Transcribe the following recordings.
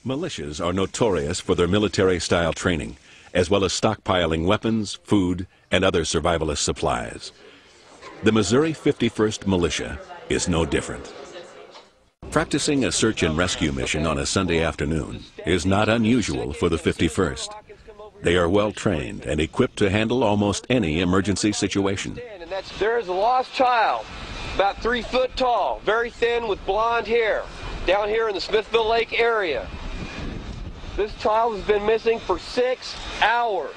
Militias are notorious for their military-style training, as well as stockpiling weapons, food, and other survivalist supplies. The Missouri 51st Militia is no different. Practicing a search and rescue mission on a Sunday afternoon is not unusual for the 51st. They are well trained and equipped to handle almost any emergency situation. There is a lost child, about 3 foot tall, very thin with blonde hair, down here in the Smithville Lake area. This child has been missing for 6 hours,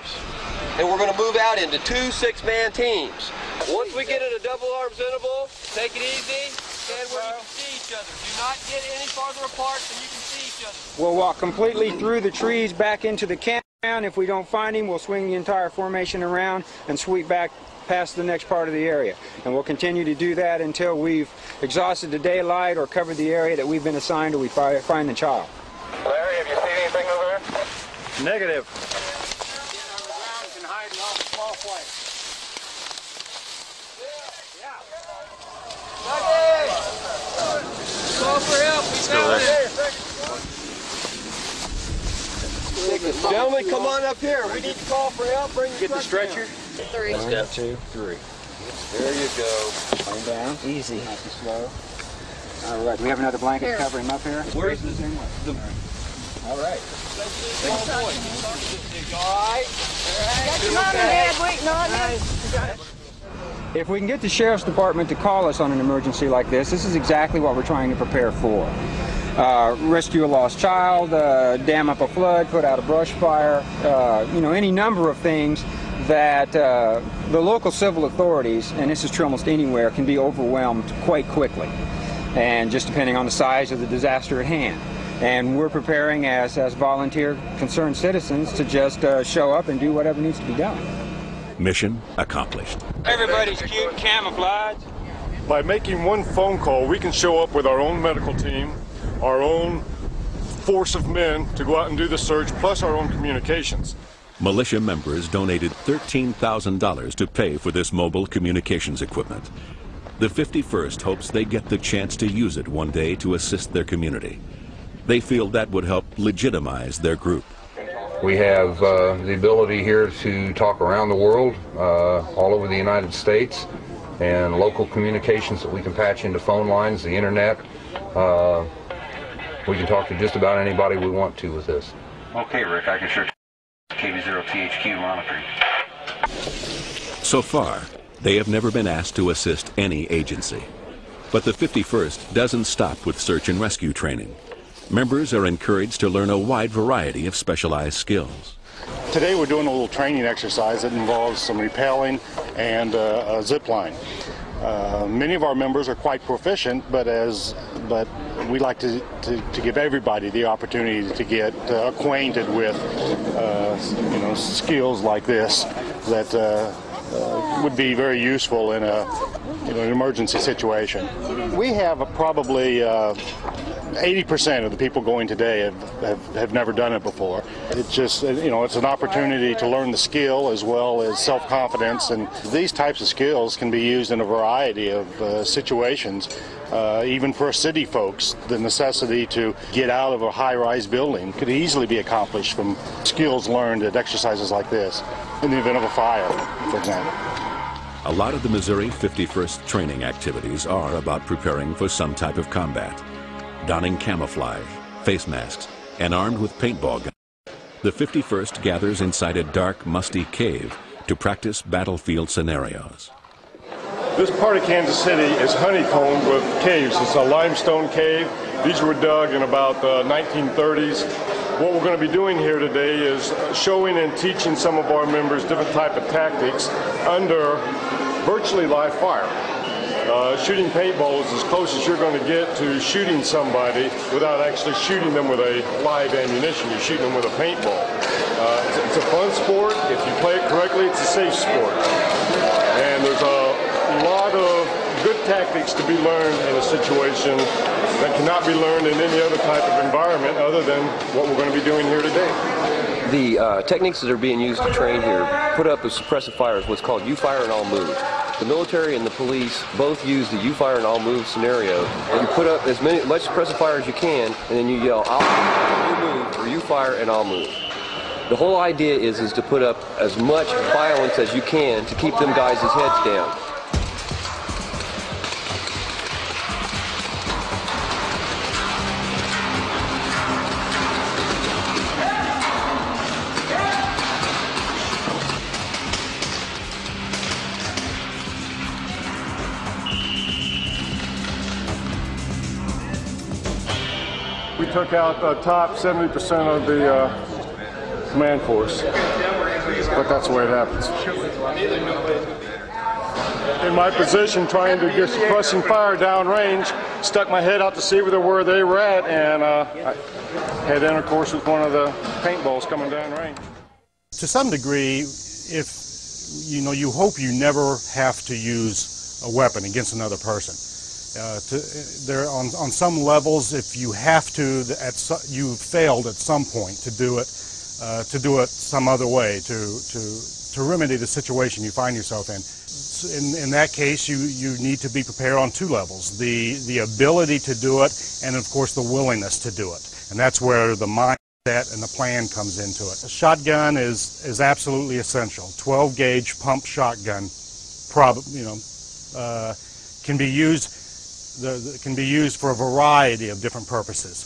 and we're going to move out into 2 6-man teams. Once we get in a double arms interval, take it easy, stand where you can see each other. Do not get any farther apart than you can see each other. We'll walk completely through the trees back into the campground. If we don't find him, we'll swing the entire formation around and sweep back past the next part of the area. And we'll continue to do that until we've exhausted the daylight or covered the area that we've been assigned, or we find the child. Larry, have you seen anything over there? Negative. Call for help. Gentlemen, come on up here. We need to call for help. Get the stretcher. 3. Let's go. 2, 3. There you go. Laying down. Easy. Nice and slow. All right. We have another blanket to cover him up here. Where's the same way? All right. All right. Got your mom and dad waiting on you. If we can get the Sheriff's Department to call us on an emergency like this is exactly what we're trying to prepare for. Rescue a lost child, dam up a flood, put out a brush fire, any number of things that the local civil authorities, and this is true almost anywhere, can be overwhelmed quite quickly, and just depending on the size of the disaster at hand. And we're preparing as volunteer concerned citizens to just show up and do whatever needs to be done. Mission accomplished. Everybody's cute and camouflaged. By making one phone call, we can show up with our own medical team, our own force of men to go out and do the search, plus our own communications. Militia members donated $13,000 to pay for this mobile communications equipment. The 51st hopes they get the chance to use it one day to assist their community. They feel that would help legitimize their group. We have the ability here to talk around the world, all over the United States, and local communications that we can patch into phone lines, the internet. We can talk to just about anybody we want to with this. Okay, Rick, I can sure KV0THQ monitoring. So far, they have never been asked to assist any agency. But the 51st doesn't stop with search and rescue training. Members are encouraged to learn a wide variety of specialized skills. Today we're doing a little training exercise that involves some rappelling and a zip line. Many of our members are quite proficient, but we like to give everybody the opportunity to get acquainted with skills like this that would be very useful in an emergency situation. We have probably 80% of the people going today have never done it before. It's just, it's an opportunity to learn the skill as well as self-confidence, and these types of skills can be used in a variety of situations. Even for city folks, the necessity to get out of a high-rise building could easily be accomplished from skills learned at exercises like this, in the event of a fire, for example. A lot of the Missouri 51st training activities are about preparing for some type of combat. Donning camouflage, face masks, and armed with paintball guns, the 51st gathers inside a dark, musty cave to practice battlefield scenarios. This part of Kansas City is honeycombed with caves. It's a limestone cave. These were dug in about the 1930s. What we're going to be doing here today is showing and teaching some of our members different type of tactics under virtually live fire. Shooting paintball is as close as you're going to get to shooting somebody without actually shooting them with a live ammunition. You're shooting them with a paintball. It's a fun sport. If you play it correctly, it's a safe sport. And there's a lot of good tactics to be learned in a situation that cannot be learned in any other type of environment other than what we're going to be doing here today. The techniques that are being used to train here, put up a suppressive fire, is what's called you fire and I'll move. The military and the police both use the "you fire and I'll move" scenario. And you put up as much suppressive fire as you can, and then you yell, "I'll move," or "you fire and I'll move." The whole idea is to put up as much violence as you can to keep them guys' heads down. We took out the top 70% of the command force, but that's the way it happens. In my position, trying to get suppressing fire downrange, stuck my head out to see where they were at, and I had intercourse with one of the paintballs coming downrange. To some degree, if you hope you never have to use a weapon against another person. On some levels, if you have to, you've failed at some point to do it some other way to remedy the situation you find yourself in. In that case, you need to be prepared on two levels: the ability to do it, and of course the willingness to do it. And that's where the mindset and the plan comes into it. A shotgun is absolutely essential. 12-gauge pump shotgun, can be used for a variety of different purposes,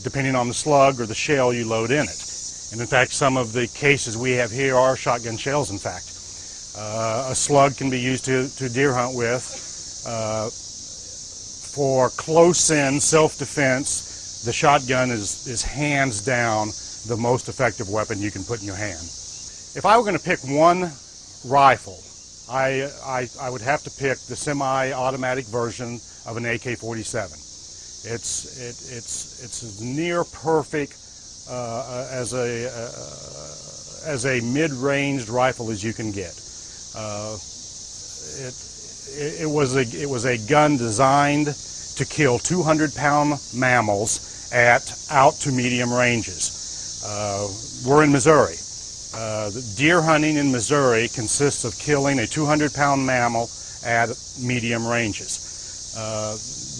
depending on the slug or the shell you load in it. And in fact, some of the cases we have here are shotgun shells, in fact. A slug can be used to deer hunt with. For close-in self-defense, the shotgun is hands down the most effective weapon you can put in your hand. If I were going to pick one rifle, I would have to pick the semi-automatic version of an AK-47. It's as near perfect as a mid-ranged rifle as you can get. It was a gun designed to kill 200-pound mammals at out to medium ranges. We're in Missouri. Deer hunting in Missouri consists of killing a 200-pound mammal at medium ranges.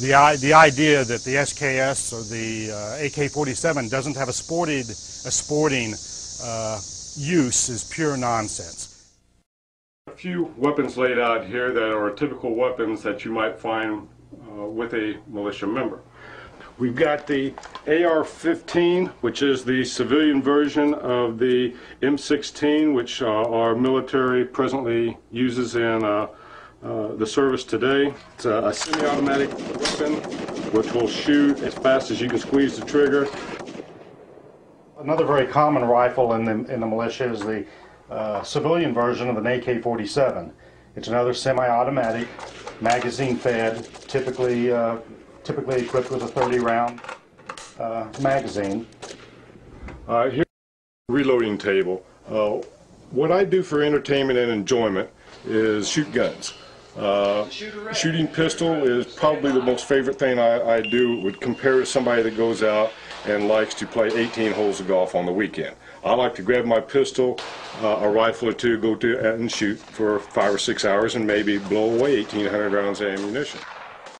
The idea that the SKS or the AK-47 doesn't have a sporting use is pure nonsense. A few weapons laid out here that are typical weapons that you might find with a militia member. We've got the AR-15, which is the civilian version of the M16, which our military presently uses in the service today. It's a semi-automatic weapon which will shoot as fast as you can squeeze the trigger. Another very common rifle in the militia is the civilian version of an AK-47. It's another semi-automatic, magazine-fed, typically equipped with a 30-round magazine. Here's the reloading table. What I do for entertainment and enjoyment is shoot guns. Shooting pistol is probably the most favorite thing I do, would compare to somebody that goes out and likes to play 18 holes of golf on the weekend. I like to grab my pistol, a rifle or two, go to and shoot for 5 or 6 hours and maybe blow away 1,800 rounds of ammunition.